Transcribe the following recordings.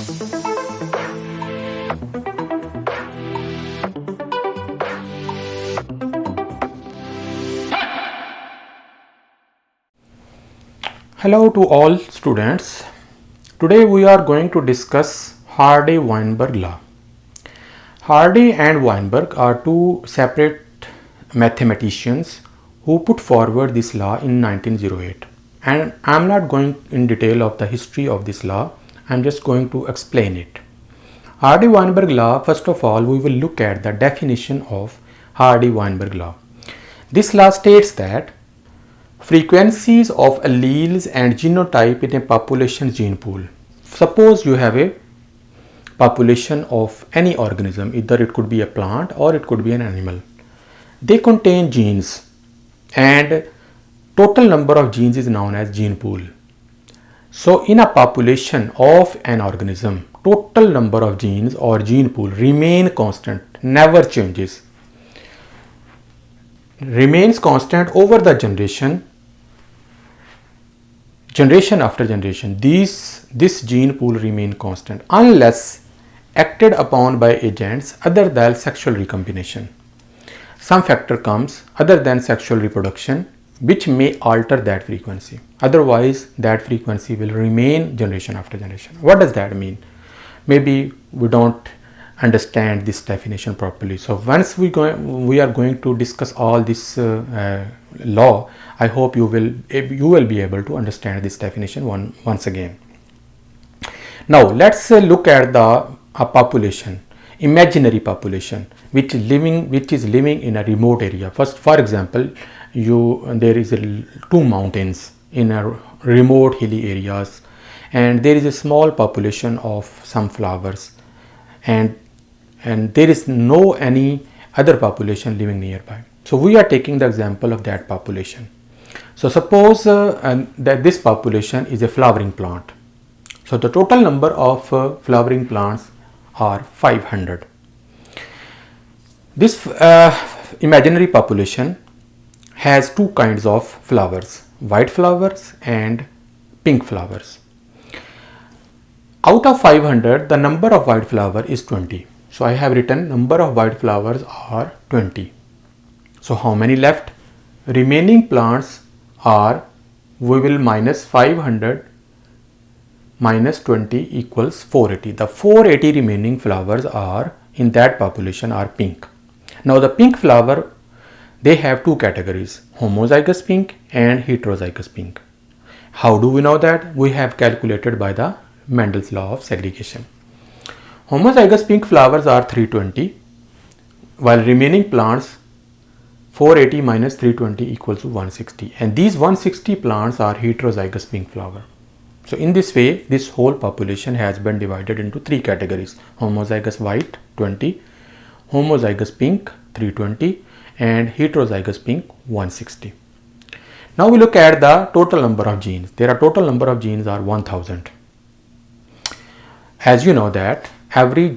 Hello to all students. Today we are going to discuss Hardy-Weinberg law. Hardy and Weinberg are two separate mathematicians who put forward this law in 1908. And I am not going in detail of the history of this law. I am just going to explain it. Hardy-Weinberg law, first of all, we will look at the definition of Hardy-Weinberg law. This law states that frequencies of alleles and genotype in a population gene pool. Suppose you have a population of any organism, either it could be a plant or it could be an animal. They contain genes and total number of genes is known as gene pool. So in a population of an organism, total number of genes or gene pool remain constant, never changes. Remains constant over the generation after generation. This gene pool remain constant unless acted upon by agents other than sexual recombination. Some factor comes other than sexual reproduction which may alter that frequency. Otherwise that frequency will remain generation after generation. What does that mean? Maybe we don't understand this definition properly. So once we are going to discuss all this law, I hope you will be able to understand this definition once again. Now let's look at the population, imaginary population, which is living in a remote area. First, for example, there is two mountains in a remote hilly areas, and there is a small population of some flowers, and there is no any other population living nearby. So we are taking the example of that population. So suppose that this population is a flowering plant. So the total number of flowering plants are 500. This imaginary population has two kinds of flowers, white flowers and pink flowers. Out of 500, the number of white flower is 20. So I have written number of white flowers are 20. So how many left? Remaining plants are, we will minus 500 minus 20 equals 480. The 480 remaining flowers are in that population are pink. Now the pink flower, they have two categories, homozygous pink and heterozygous pink. How do we know that? We have calculated by the Mendel's law of segregation. Homozygous pink flowers are 320, while remaining plants 480 minus 320 equals to 160, and these 160 plants are heterozygous pink flower. So in this way, this whole population has been divided into three categories: homozygous white 20, homozygous pink 320, and heterozygous pink 160. Now we look at the total number of genes. There are total number of genes are 1000. As you know that every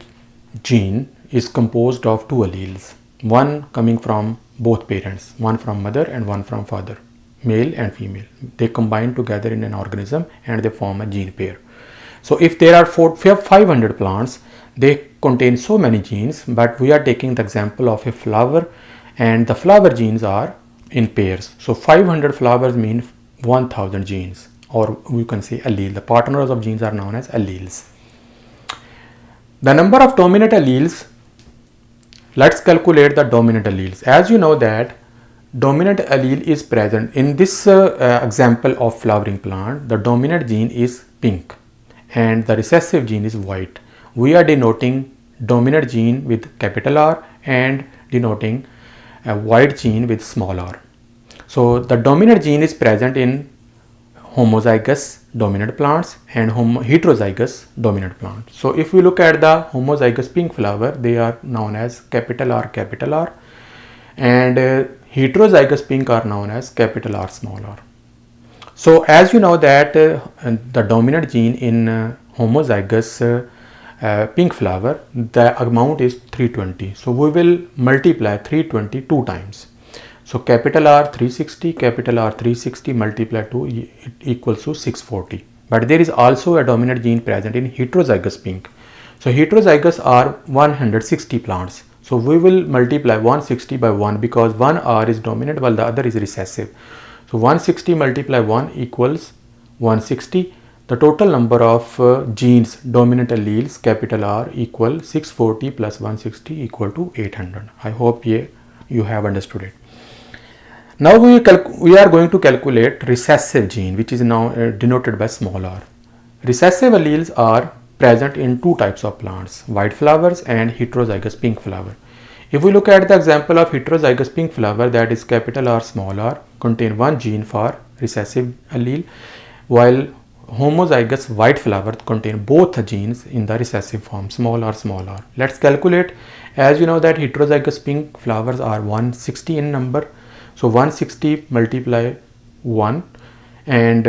gene is composed of two alleles, one coming from both parents, one from mother and one from father, male and female. They combine together in an organism and they form a gene pair. So if there are 500 plants, they contain so many genes, but we are taking the example of a flower and the flower genes are in pairs. So 500 flowers mean 1000 genes, or we can say allele. The partners of genes are known as alleles. The number of dominant alleles, let's calculate the dominant alleles. As you know that dominant allele is present in this example of flowering plant. The dominant gene is pink and the recessive gene is white. We are denoting dominant gene with capital R and denoting a white gene with small r. So the dominant gene is present in homozygous dominant plants and heterozygous dominant plants. So if we look at the homozygous pink flower, they are known as capital R, and heterozygous pink are known as capital R, small r. So as you know that the dominant gene in homozygous pink flower, the amount is 320. So we will multiply 320 two times. So capital R 360, capital R 360 multiplied 2 equals to 640. but there is also a dominant gene present in heterozygous pink. So heterozygous are 160 plants. So we will multiply 160 by 1 because one R is dominant while the other is recessive. So 160 multiply 1 equals 160. The total number of genes dominant alleles capital R equal 640 plus 160 equal to 800. I hope you have understood it. Now we are going to calculate recessive gene, which is now denoted by small r. Recessive alleles are present in two types of plants, white flowers and heterozygous pink flower. If we look at the example of heterozygous pink flower, that is capital R small r, contain one gene for recessive allele, while homozygous white flower contain both genes in the recessive form, small r small r. Let's calculate. As you know that heterozygous pink flowers are 160 in number. So 160 multiply 1, and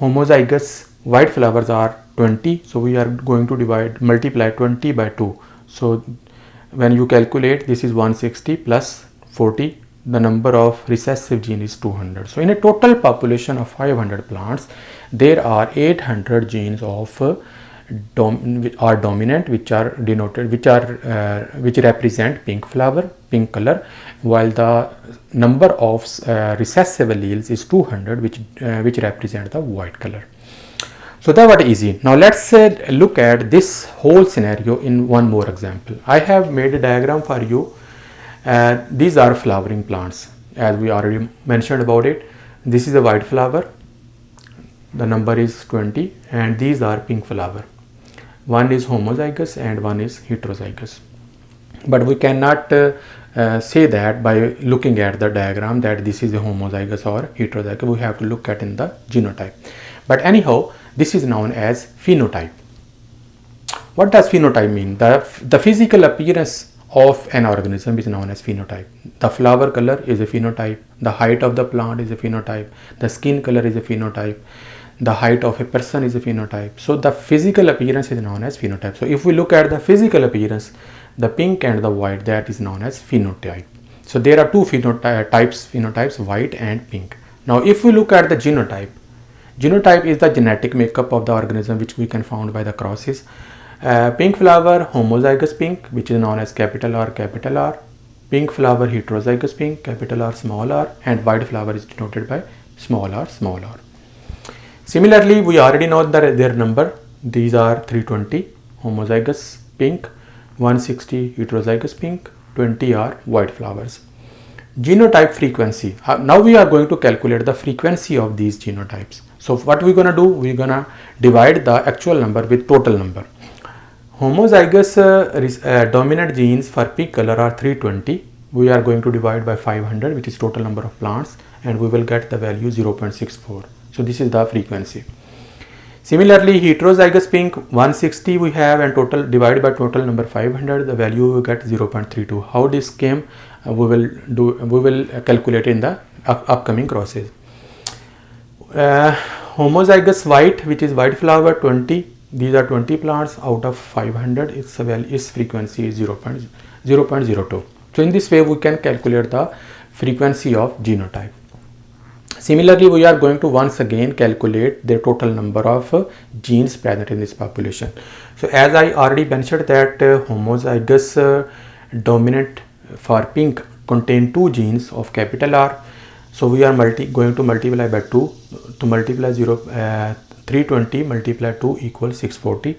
homozygous white flowers are 20. So we are going to multiply 20 by 2. So when you calculate, this is 160 plus 40, the number of recessive gene is 200. So in a total population of 500 plants, there are 800 genes of are dominant, which are denoted, which represent pink flower, pink color, while the number of recessive alleles is 200, which represent the white color. So that was easy. Now let's look at this whole scenario in one more example. I have made a diagram for you. These are flowering plants, as we already mentioned about it. This is a white flower, the number is 20, and these are pink flower. One is homozygous and one is heterozygous. But we cannot say that by looking at the diagram that this is a homozygous or heterozygous. We have to look at in the genotype. But anyhow, this is known as phenotype. What does phenotype mean? The physical appearance of an organism is known as phenotype. The flower color is a phenotype. The height of the plant is a phenotype. The skin color is a phenotype. The height of a person is a phenotype. So the physical appearance is known as phenotype. So if we look at the physical appearance, the pink and the white, that is known as phenotype. So there are two phenotypes, white and pink. Now if we look at the genotype, genotype is the genetic makeup of the organism, which we can found by the crosses. Pink flower, homozygous pink, which is known as capital R, capital R. Pink flower, heterozygous pink, capital R, small r, and white flower is denoted by small r, small r. Similarly, we already know that their number. These are 320 homozygous pink, 160 heterozygous pink, 20 are white flowers. Genotype frequency. Now we are going to calculate the frequency of these genotypes. So what we're going to do, we're going to divide the actual number with total number. Homozygous dominant genes for pink color are 320. We are going to divide by 500, which is total number of plants, and we will get the value 0.64. So this is the frequency. Similarly, heterozygous pink 160 we have, and total divided by total number 500, the value we get 0.32. How this came, we will calculate in the upcoming crosses. Homozygous white, which is white flower 20. These are 20 plants out of 500. Its frequency is 0.02. So in this way we can calculate the frequency of genotype. Similarly, we are going to once again calculate the total number of genes present in this population. So as I already mentioned that homozygous dominant for pink contain two genes of capital R. So we are going to multiply by 2. To multiply 320 multiply 2 equals 640.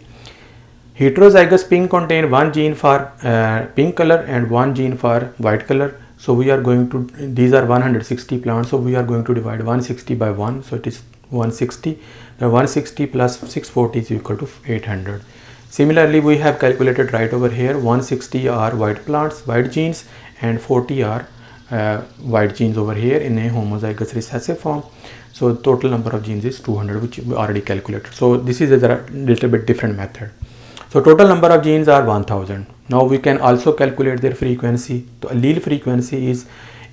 Heterozygous pink contain one gene for pink color and one gene for white color. So we are going to, these are 160 plants, so we are going to divide 160 by 1, so it is 160. 160 plus 640 is equal to 800. Similarly, we have calculated right over here, 160 are white plants, white genes, and 40 are white genes over here in a homozygous recessive form. So total number of genes is 200, which we already calculated. So this is a little bit different method. So total number of genes are 1000. Now we can also calculate their frequency. So allele frequency is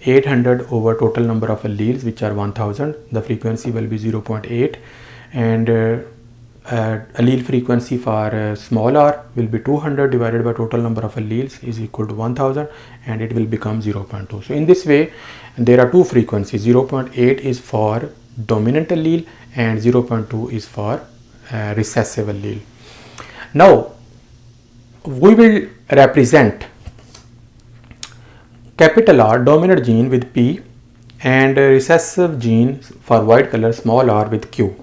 800 over total number of alleles, which are 1000. The frequency will be 0.8, and allele frequency for small r will be 200 divided by total number of alleles is equal to 1000, and it will become 0.2. So in this way there are two frequencies. 0.8 is for dominant allele and 0.2 is for recessive allele. Now we will represent capital R dominant gene with P and recessive gene for white color small r with Q.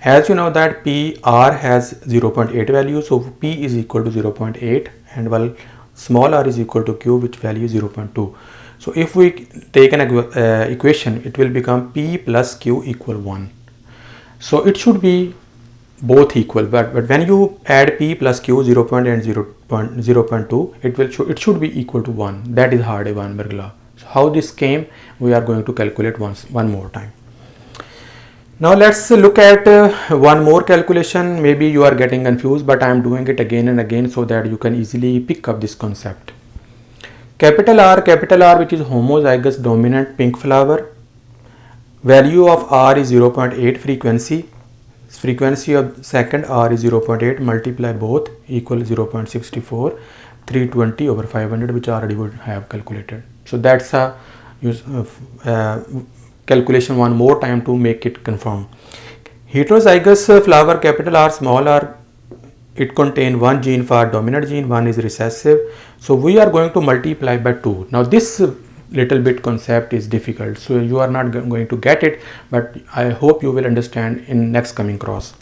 As you know that PR has 0.8 value, so P is equal to 0.8 and while small r is equal to Q, which value is 0.2. So if we take an equation, it will become P plus Q equal 1. So it should be both equal, but when you add P plus Q 0.8 and 0.2, it should be equal to 1. That is Hardy-Weinberg law. So how this came, we are going to calculate one more time. Now let's look at one more calculation. Maybe you are getting confused, but I am doing it again and again so that you can easily pick up this concept. Capital R, which is homozygous dominant pink flower. Value of R is 0.8 frequency. Frequency of second R is 0.8, multiply both equal 0.64, 320 over 500, which already would have calculated. So that's a calculation one more time to make it confirm. Heterozygous flower capital R small r, it contains one gene for dominant gene, one is recessive. So we are going to multiply by 2. Now this little bit concept is difficult, so you are not going to get it, but I hope you will understand in next coming cross.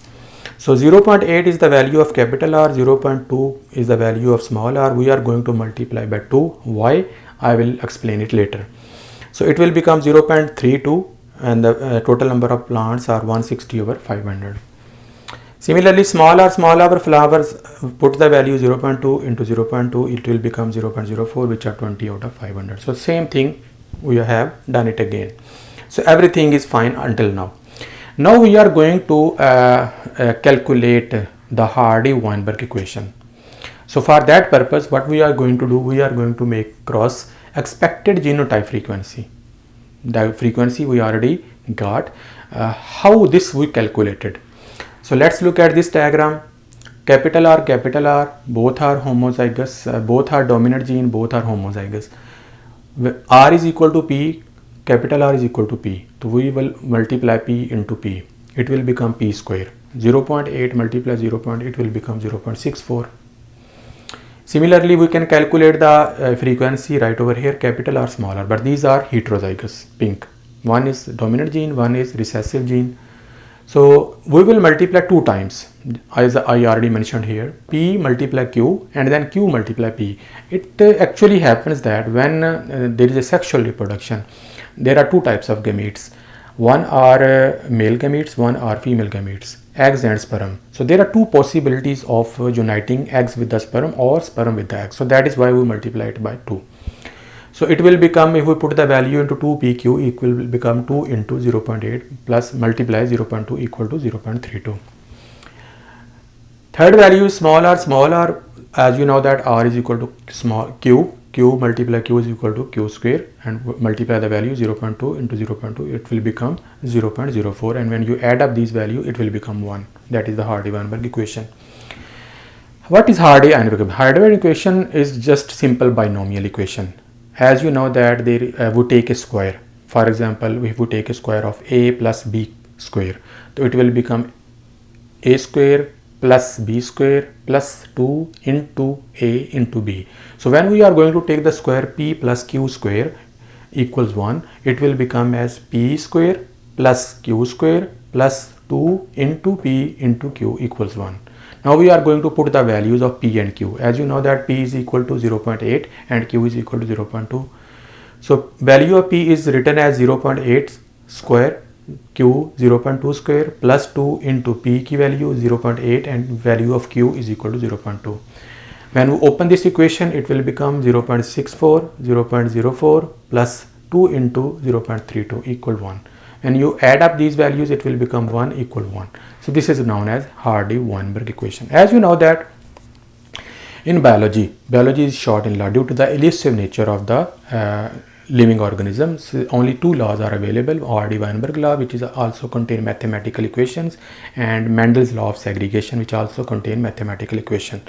So 0.8 is the value of capital R, 0.2 is the value of small r. We are going to multiply by 2. Why? I will explain it later. So it will become 0.32 and the total number of plants are 160 over 500. Similarly, small r flowers, put the value 0.2 into 0.2, it will become 0.04, which are 20 out of 500. So same thing, we have done it again. So everything is fine until now. Now we are going to calculate the Hardy-Weinberg equation. So for that purpose, what we are going to do, we are going to make cross expected genotype frequency. The frequency we already got. How this we calculated? So let's look at this diagram. Capital R, both are homozygous, both are dominant gene, both are homozygous. R is equal to P, capital R is equal to P. So we will multiply P into P. It will become P square. 0.8 multiply 0.8 will become 0.64. Similarly, we can calculate the frequency right over here, capital R, small r, but these are heterozygous, pink. One is dominant gene, one is recessive gene. So we will multiply 2 times, as I already mentioned here, P multiply Q and then Q multiply P. It actually happens that when there is a sexual reproduction, there are 2 types of gametes. One are male gametes, one are female gametes, eggs and sperm. So there are 2 possibilities of uniting eggs with the sperm or sperm with the egg. So that is why we multiply it by 2. So it will become, if we put the value into 2pq, it will become 2 into 0.8 plus multiply 0.2 equal to 0.32. Third value is small r, as you know that r is equal to small q multiply q is equal to q square, and multiply the value 0.2 into 0.2, it will become 0.04, and when you add up these values, it will become 1. That is the Hardy-Weinberg equation. What is Hardy-Weinberg? Hardy-Weinberg equation is just simple binomial equation. As you know that there we take a square. For example, if we take a square of a plus b square, so it will become a square plus b square plus 2 into a into b. So when we are going to take the square p plus q square equals 1, it will become as p square plus q square plus 2 into p into q equals 1. Now we are going to put the values of P and Q. As you know that P is equal to 0.8 and Q is equal to 0.2. So value of P is written as 0.8 square, Q 0.2 square plus 2 into P key value 0.8 and value of Q is equal to 0.2. When we open this equation, it will become 0.64, 0.04 plus 2 into 0.32 equal 1. When you add up these values, it will become 1 equal 1. So this is known as Hardy-Weinberg equation. As you know that in biology is short in law due to the elusive nature of the living organisms. Only 2 laws are available: Hardy-Weinberg law, which is also contain mathematical equations, and Mendel's law of segregation, which also contain mathematical equation.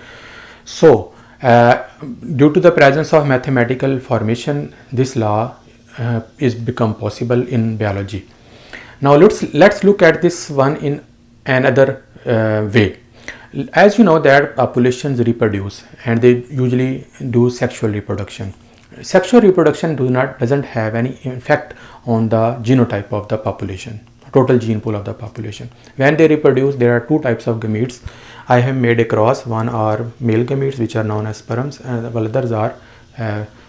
So due to the presence of mathematical formation, this law is become possible in biology. Now let's look at this one in another way. As you know that populations reproduce and they usually do sexual reproduction. Sexual reproduction doesn't have any effect on the genotype of the population, total gene pool of the population. When they reproduce, there are two types of gametes. I have made a cross. One are male gametes, which are known as sperms, and the others are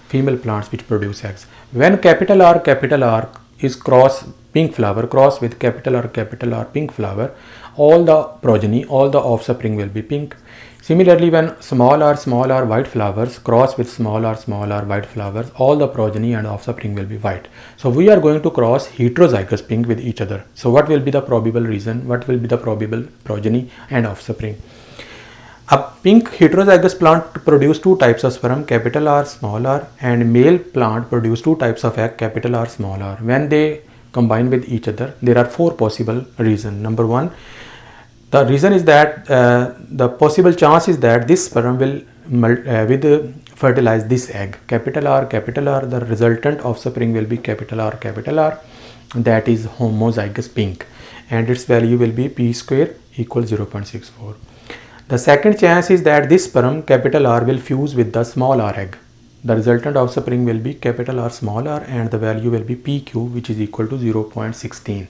female plants which produce eggs. When capital R is cross pink flower cross with capital R pink flower, all the progeny, all the offspring will be pink. Similarly, when small r white flowers cross with small r white flowers, all the progeny and offspring will be white. So we are going to cross heterozygous pink with each other. So what will be the probable reason? What will be the probable progeny and offspring? A pink heterozygous plant produce two types of sperm, capital R, small r, and male plant produce two types of egg, capital R, small r. When they combine with each other, there are four possible reasons. Number one, the reason is that the possible chance is that this sperm will fertilize this egg, capital R, the resultant offspring will be capital R, that is homozygous pink, and its value will be p square equals 0.64. The second chance is that this sperm, capital R, will fuse with the small r egg. The resultant offspring will be capital R, small r, and the value will be pq, which is equal to 0.16.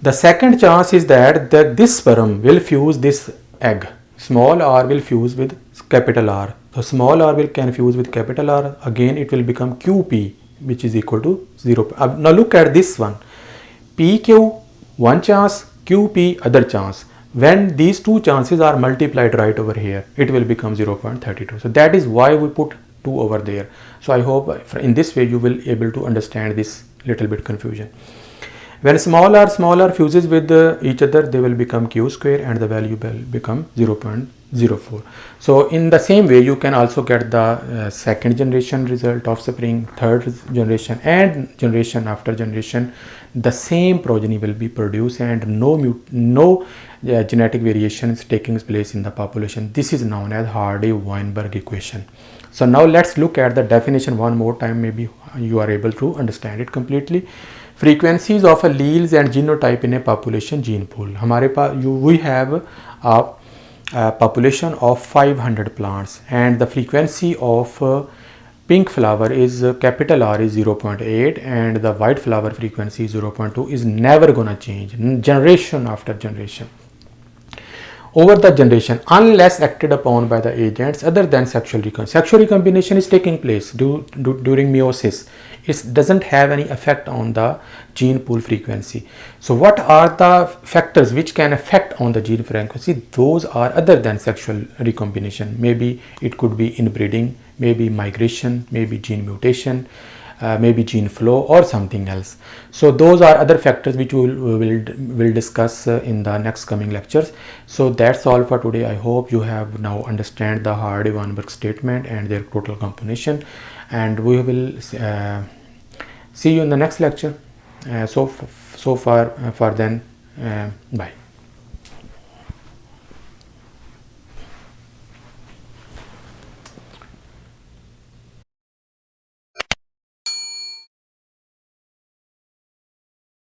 The second chance is that this sperm will fuse this egg. Small r will fuse with capital R. So small r can fuse with capital R. Again, it will become qp, which is equal to 0. Now look at this one. pq one chance, qp other chance. When these two chances are multiplied right over here, it will become 0.32. So that is why we put 2 over there. So I hope in this way you will able to understand this little bit confusion. When small r fuses with each other, they will become q square and the value will become 0.04. So in the same way, you can also get the second generation result of offspring, third generation, and generation after generation. The same progeny will be produced and no genetic variation is taking place in the population. This is known as Hardy-Weinberg equation. So now let's look at the definition one more time. Maybe you are able to understand it completely. Frequencies of alleles and genotype in a population gene pool. We have a population of 500 plants, and the frequency of pink flower is capital R is 0.8 and the white flower frequency is 0.2, is never gonna change generation after generation over the generation unless acted upon by the agents other than sexual recombination. Sexual recombination is taking place during meiosis. It doesn't have any effect on the gene pool frequency. So what are the factors which can affect on the gene frequency? Those are other than sexual recombination. Maybe it could be inbreeding, maybe migration, maybe gene mutation, maybe gene flow or something else. So those are other factors which we will discuss in the next coming lectures. So that's all for today. I hope you have now understand the Hardy-Weinberg statement and their total combination, and we will see you in the next lecture. So far for then, bye.